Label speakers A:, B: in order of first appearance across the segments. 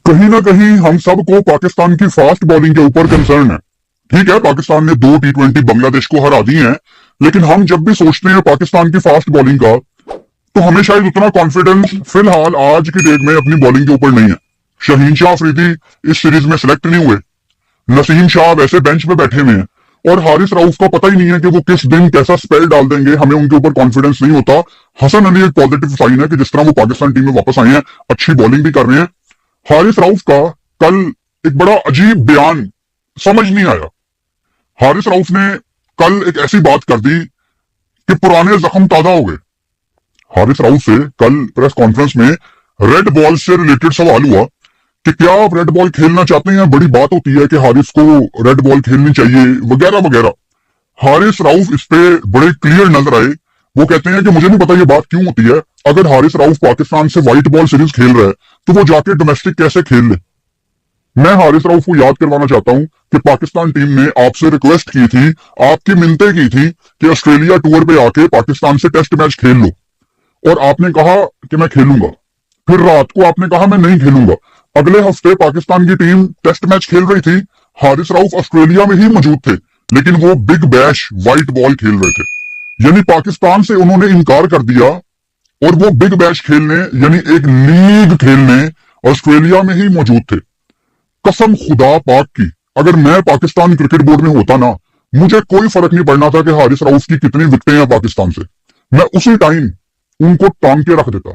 A: कहीं ना कहीं हम सबको पाकिस्तान की फास्ट बॉलिंग के ऊपर कंसर्न है। ठीक है, पाकिस्तान ने 2 T20 बांग्लादेश को हरा दी हैं, लेकिन हम जब भी सोचते हैं पाकिस्तान की फास्ट बॉलिंग का, तो हमें शायद उतना कॉन्फिडेंस फिलहाल आज की डेट में अपनी बॉलिंग के ऊपर नहीं है। शहीन शाह अफरीदी इस सीरीज में सिलेक्ट नहीं हुए, नसीम शाह वैसे बेंच पे बैठे हुए हैं, और हारिस रऊफ का पता ही नहीं है कि वो किस दिन कैसा स्पेल डाल देंगे। हमें उनके ऊपर कॉन्फिडेंस नहीं होता। हसन अली एक पॉजिटिव साइन है कि जिस तरह वो पाकिस्तान टीम में वापस आए हैं, अच्छी बॉलिंग भी कर रहे हैं। हारिस रऊफ का कल एक बड़ा अजीब बयान समझ नहीं आया। हारिस रऊफ ने कल एक ऐसी बात कर दी कि पुराने जख्म ताजा हो गए। हारिस रऊफ से कल प्रेस कॉन्फ्रेंस में रेड बॉल से रिलेटेड सवाल हुआ कि क्या आप रेड बॉल खेलना चाहते हैं। बड़ी बात होती है कि हारिस को रेड बॉल खेलनी चाहिए वगैरह वगैरह। हारिस रऊफ इस पे बड़े क्लियर नजर आए। वो कहते हैं कि मुझे नहीं पता ये बात क्यों होती है। अगर हारिस रऊफ पाकिस्तान से व्हाइट बॉल सीरीज खेल रहा है तो वो जाके डोमेस्टिक कैसे खेल ले। मैं हारिस रऊफ को याद करवाना चाहता हूं कि पाकिस्तान टीम ने आपसे रिक्वेस्ट की थी, आपकी मिन्नतें की थी कि ऑस्ट्रेलिया टूर पे आके पाकिस्तान से टेस्ट मैच खेल लो, और आपने कहा कि मैं खेलूंगा। फिर रात को आपने कहा मैं नहीं खेलूंगा। अगले हफ्ते पाकिस्तान की टीम टेस्ट मैच खेल रही थी, हारिस रऊफ ऑस्ट्रेलिया में ही मौजूद थे, लेकिन वो बिग बैश व्हाइट बॉल खेल रहे थे। यानी पाकिस्तान से उन्होंने इनकार कर दिया और वो बिग बैश खेलने यानी एक लीग खेलने ऑस्ट्रेलिया में ही मौजूद थे। कसम खुदा पाक की, अगर मैं पाकिस्तान क्रिकेट बोर्ड में होता ना, मुझे कोई फर्क नहीं पड़ना था कि हारिस रऊफ की कितनी विकेटें हैं पाकिस्तान से। मैं उसी टाइम उनको टांग के रख देता।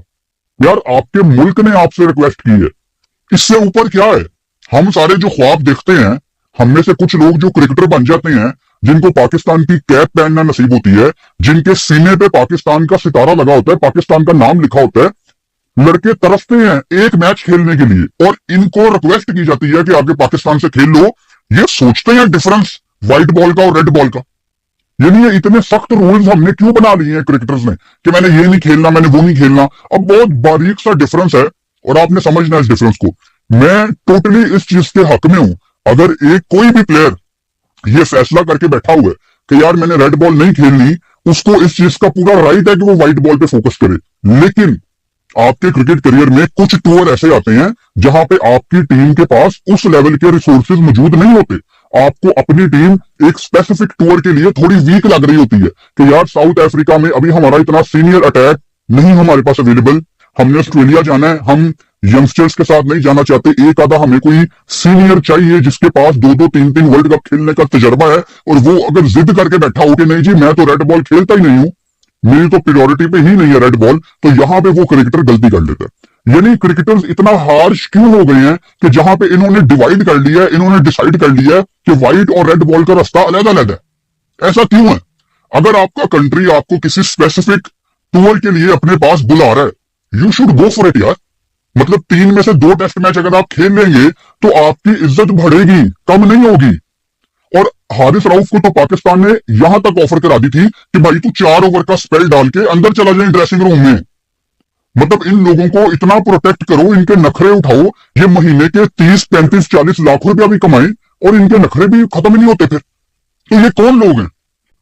A: यार, आपके मुल्क ने आपसे रिक्वेस्ट की है, इससे ऊपर क्या है। हम सारे जो ख्वाब देखते हैं, हम में से कुछ लोग जो क्रिकेटर बन जाते हैं, जिनको पाकिस्तान की कैप पहनना नसीब होती है, जिनके सीने पे पाकिस्तान का सितारा लगा होता है, पाकिस्तान का नाम लिखा होता है, लड़के तरसते हैं एक मैच खेलने के लिए, और इनको रिक्वेस्ट की जाती है कि आगे पाकिस्तान से खेल लो। ये सोचते हैं डिफरेंस व्हाइट बॉल का और रेड बॉल का। यानी ये इतने सख्त रूल्स हमने क्यों बना लिए हैं क्रिकेटर्स ने कि मैंने ये नहीं खेलना, मैंने वो नहीं खेलना। अब बहुत बारीक सा डिफरेंस है और आपने समझना इस डिफरेंस को। मैं टोटली इस चीज के हक में हूं। अगर एक कोई भी प्लेयर ये फैसला करके बैठा हुआ है कि यार मैंने रेड बॉल नहीं खेलनी, उसको इस चीज का पूरा राइट है कि वो व्हाइट बॉल पे फोकस करे। लेकिन आपके क्रिकेट करियर में कुछ टूर ऐसे आते हैं जहां पे आपकी टीम के पास उस लेवल के रिसोर्सेज मौजूद नहीं होते। आपको अपनी टीम एक स्पेसिफिक टूर के लिए थोड़ी वीक लग रही होती है कि यार साउथ अफ्रीका में अभी हमारा इतना सीनियर अटैक नहीं हमारे पास अवेलेबल, हमने ऑस्ट्रेलिया जाना है, हम यंगस्टर्स के साथ नहीं जाना चाहते, एक आधा हमें कोई सीनियर चाहिए जिसके पास 2-2 3-3 वर्ल्ड कप खेलने का तजर्बा है। और वो अगर जिद करके बैठा हो कि नहीं जी मैं तो रेड बॉल खेलता ही नहीं हूं, मेरी तो प्रायोरिटी पे ही नहीं है रेड बॉल, तो यहां पे वो क्रिकेटर गलती कर लेता है। यानी क्रिकेटर्स इतना हार्श क्यों हो गए हैं कि जहां पे इन्होंने डिवाइड कर लिया है, इन्होंने डिसाइड कर लिया है कि व्हाइट और रेड बॉल का रास्ता अलग अलग है। ऐसा क्यों है? अगर आपका कंट्री आपको किसी स्पेसिफिक टूर के लिए अपने पास बुला रहा है, you should go for it यार। मतलब 3 में से 2 टेस्ट मैच अगर आप खेल लेंगे तो आपकी इज्जत बढ़ेगी, कम नहीं होगी। और हारिस रऊफ को तो पाकिस्तान ने यहां तक ऑफर करा दी थी कि भाई तू 4 ओवर का स्पेल डाल के अंदर चला जाए ड्रेसिंग रूम में। मतलब इन लोगों को इतना प्रोटेक्ट करो, इनके नखरे उठाओ, ये महीने के 30-35-40 लाख रुपया भी कमाए और इनके नखरे भी खत्म नहीं होते फिर। तो ये कौन लोग हैं?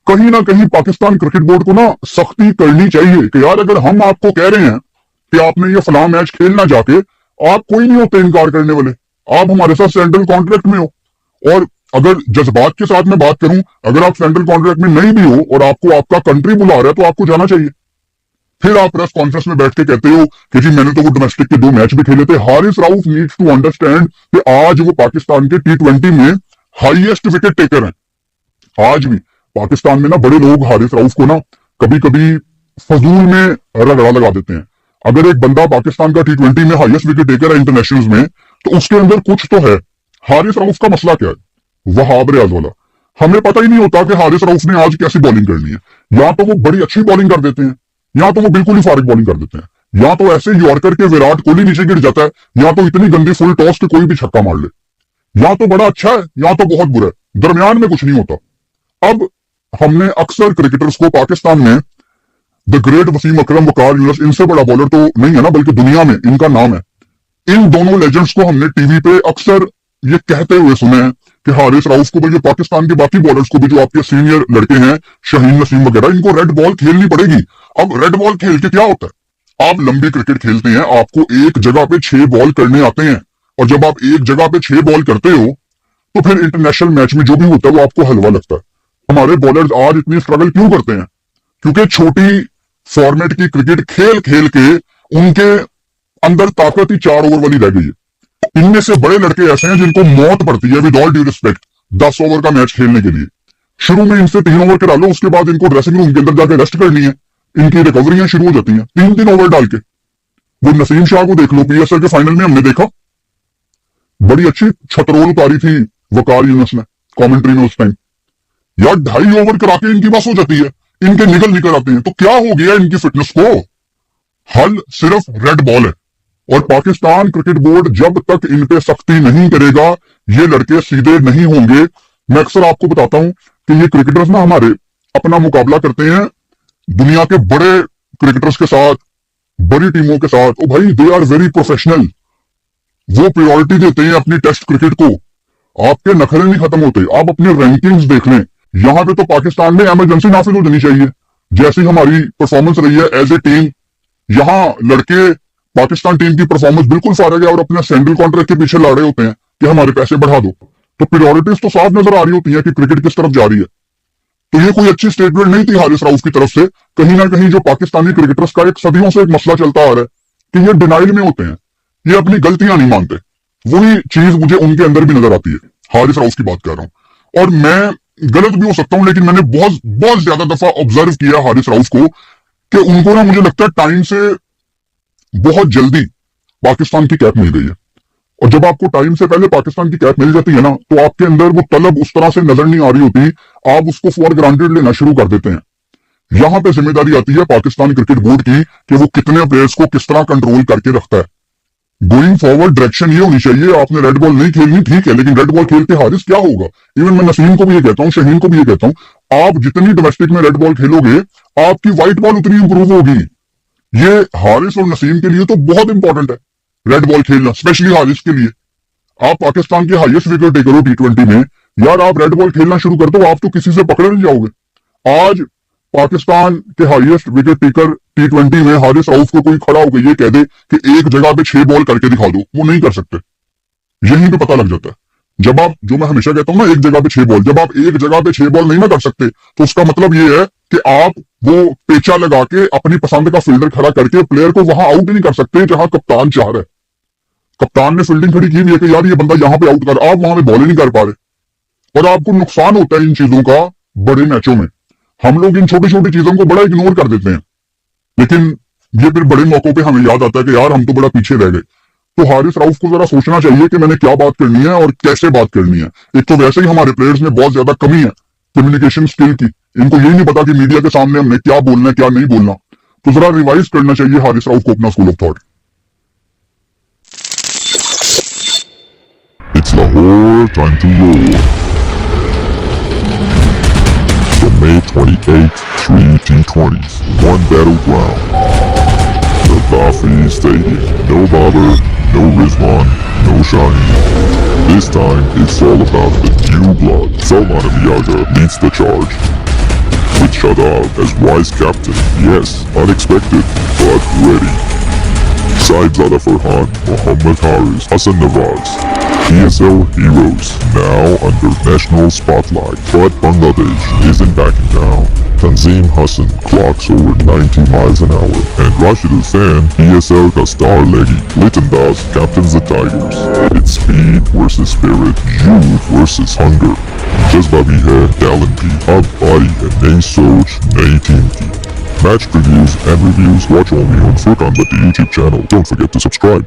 A: कहीं ना कहीं पाकिस्तान क्रिकेट बोर्ड को ना सख्ती करनी चाहिए कि यार अगर हम आपको कह रहे हैं कि आपने ये फलां मैच खेलना जाके, आप कोई नहीं होते इनकार करने वाले, आप हमारे साथ सेंट्रल कॉन्ट्रैक्ट में हो। और अगर जज्बात के साथ मैं बात करूं, अगर आप सेंट्रल कॉन्ट्रैक्ट में नहीं भी हो और आपको आपका कंट्री बुला रहा है तो आपको जाना चाहिए। फिर आप प्रेस कॉन्फ्रेंस में बैठ के कहते हो कि जी मैंने तो वो डोमेस्टिक के 2 मैच भी खेले थे। Haris Rauf needs to understand कि आज वो पाकिस्तान के T20 में हाईएस्ट विकेट टेकर हैं। आज भी पाकिस्तान में ना बड़े लोग हारिस रऊफ को ना कभी कभी फजूल में रगड़ा लगा देते हैं। अगर एक बंदा पाकिस्तान का T20 में हाईएस्ट विकेट टेकर है इंटरनेशनल में, तो उसके अंदर कुछ तो है। हारिस रऊफ का मसला क्या है? वहाब रियाज वाला। हमें पता ही नहीं होता कि हारिस रऊफ ने आज कैसी बॉलिंग करनी है। या तो वो बड़ी अच्छी बॉलिंग कर देते हैं, या तो वो बिल्कुल ही फारिग बॉलिंग कर देते हैं, या तो ऐसे यॉर्कर के विराट कोहली नीचे गिर जाता है, या तो इतनी गंदी फुल टॉस के कोई भी छक्का मार ले। या तो बड़ा अच्छा है या तो बहुत बुरा है, दरमियान में कुछ नहीं होता। अब हमने अक्सर क्रिकेटर्स को पाकिस्तान में द ग्रेट वसीम अकरम, वकार यूनुस, इनसे बड़ा बॉलर तो नहीं है ना, बल्कि दुनिया में इनका नाम है। इन दोनों लेजेंड्स को हमने टीवी पे अक्सर ये कहते हुए सुने हैं कि हारिस रऊफ को भी, पाकिस्तान के बाकी बॉलर्स को भी, जो आपके सीनियर लड़के हैं शहीन नसीम वगैरह, इनको रेड बॉल खेलनी पड़ेगी। अब रेड बॉल खेल के क्या होता है? आप लंबी क्रिकेट खेलते हैं, आपको एक जगह पे 6 बॉल करने आते हैं, और जब आप एक जगह पे 6 बॉल करते हो तो फिर इंटरनेशनल मैच में जो भी होता है वो आपको हलवा लगता है। हमारे बॉलर्स आज इतनी स्ट्रगल क्यों करते हैं? क्योंकि छोटी फॉर्मेट की क्रिकेट खेल खेल के उनके अंदर ताकत ही 4 ओवर वाली रह गई है। इनमें से बड़े लड़के ऐसे हैं जिनको मौत पड़ती है with all due respect 10 over का मैच खेलने के लिए। शुरू में इनसे 3 ओवर करा लो, उसके बाद इनको ड्रेसिंग रूम के अंदर जाकर रेस्ट करनी है, इनकी रिकवरियां शुरू हो जाती हैं 3-3 ओवर डाल के। वो नसीम शाह को देख लो, पीएसएल के फाइनल में हमने देखा, बड़ी अच्छी छतरोल उतारी थी वकार यूनुस ने कमेंट्री में उस टाइम। यार 2.5 ओवर करा के इनकी बस हो जाती है, इनके निकल आते हैं। तो क्या हो गया इनकी फिटनेस को? हल सिर्फ रेड बॉल है। और पाकिस्तान क्रिकेट बोर्ड जब तक इन पे सख्ती नहीं करेगा ये लड़के सीधे नहीं होंगे। मैं अक्सर आपको बताता हूं कि ये क्रिकेटर्स ना हमारे अपना मुकाबला करते हैं दुनिया के बड़े क्रिकेटर्स के साथ, बड़ी टीमों के साथ। ओ भाई, दे आर वेरी प्रोफेशनल। वो प्रायोरिटी देते हैं अपनी टेस्ट क्रिकेट को। आपके नखरे नहीं खत्म होते। आप अपने रैंकिंग्स देख लें, यहां पे तो पाकिस्तान में इमरजेंसी नाफिज हो जानी चाहिए। जैसी हमारी परफॉर्मेंस रही है एज ए टीम, यहां लड़के पाकिस्तान टीम की परफॉर्मेंस बिल्कुल फारग है और अपने सैंडल कॉन्ट्रैक्ट के पीछे लड़ रहे होते हैं कि हमारे पैसे बढ़ा दो। तो प्रायोरिटीज तो साफ नजर आ रही होती है कि क्रिकेट किस तरफ जा रही है। तो ये कोई अच्छी स्टेटमेंट नहीं थी हारिस राउफ की तरफ से। कहीं ना कहीं जो पाकिस्तानी क्रिकेटर्स का एक सदियों से एक मसला चलता आ रहा है कि ये डिनाइल में होते हैं, ये अपनी गलतियां नहीं मानते। वही चीज मुझे उनके अंदर भी नजर आती है। हारिस राउफ की बात कर रहा हूं, और मैं गलत भी हो सकता हूं, लेकिन मैंने बहुत ज्यादा दफा ऑब्जर्व किया हारिस राउफ को कि उनको ना मुझे लगता है टाइम से बहुत जल्दी पाकिस्तान की कैप मिल गई है। और जब आपको टाइम से पहले पाकिस्तान की कैप मिल जाती है ना, तो आपके अंदर वो तलब उस तरह से नजर नहीं आ रही होती, आप उसको फॉर ग्रांटेड लेना शुरू कर देते हैं। यहां पे जिम्मेदारी आती है पाकिस्तान क्रिकेट बोर्ड की कि वो कितने प्लेयर्स को किस तरह कंट्रोल करके रखता है। गोइंग फॉरवर्ड डायरेक्शन ये होनी चाहिए, आपने रेड बॉल नहीं खेलनी ठीक है, लेकिन रेड बॉल खेल के हारिस क्या होगा? इवन मैं नसीम को भी ये कहता हूं, शहीन को भी ये कहता हूं, आप जितनी डोमेस्टिक में रेड बॉल खेलोगे आपकी व्हाइट बॉल उतनी इंप्रूव होगी। ये हारिस और नसीम के लिए तो बहुत इंपॉर्टेंट है रेड बॉल खेलना, स्पेशली हारिस के लिए। आप पाकिस्तान के हाईएस्ट विकेट टेकर हो T20 में, यार आप रेड बॉल खेलना शुरू कर दो, आप तो किसी से पकड़े नहीं जाओगे। आज पाकिस्तान के हाईएस्ट विकेट टेकर T20 में हारिस राउफ को कोई खड़ा होकर ये कह दे कि एक जगह पे 6 बॉल करके दिखा दो, वो नहीं कर सकते। यहीं पे पता लग जाता है। जब आप, जो मैं हमेशा कहता हूं ना, एक जगह पे 6 बॉल, जब आप एक जगह पे 6 बॉल नहीं ना कर सकते तो उसका मतलब ये है कि आप वो पेचा लगा के अपनी पसंद का फील्डर खड़ा करके प्लेयर को वहां आउट नहीं कर सकते जहां कप्तान चाह रहा है। कप्तान ने फील्डिंग खड़ी की भी है कि यार ये बंदा यहां पे आउट कर, आप वहां पे बॉल ही नहीं कर पा रहे। और आपको नुकसान होता है इन चीजों का बड़े मैचों में। हम लोग इन छोटी छोटी चीजों को बड़ा इग्नोर कर देते हैं, लेकिन ये फिर बड़े मौकों पे हमें याद आता है कि यार हम तो बड़ा पीछे रह गए। तो हारिस राउफ को जरा सोचना चाहिए कि मैंने क्या बात करनी है और कैसे बात करनी है। एक तो वैसे ही हमारे प्लेयर्स में बहुत ज्यादा कमी है कम्युनिकेशन स्किल की, इनको यही नहीं पता कि मीडिया के सामने हमने क्या बोलना है क्या नहीं बोलना। तो जरा रिवाइज करना चाहिए हारिस राउफ को अपना school of thought.
B: It's Lahore, time to roll. The May 28th 3 T20s, one battleground. The Qafi Stadium. No Babar, no Rizwan, no Shaheen. This time, it's all about the new blood. Salman Amiyaga leads the charge. With Shadab as wise captain. Yes, unexpected, but ready. Saibzada Farhan, Muhammad Haris, Hassan Nawaz. PSL heroes now under national spotlight, but Bangladesh isn't backing down. Tanzim Hassan clocks over 90 miles an hour, and Rashid Hussain, PSL ka star leggy, Litton Das captains the Tigers. It's speed versus spirit, youth versus hunger. Jazba bhi hai, talent bhi, ab bari hai nayi soch, nayi team ki. Match previews and reviews watch only on Furqan Bhatti YouTube channel. Don't forget to subscribe.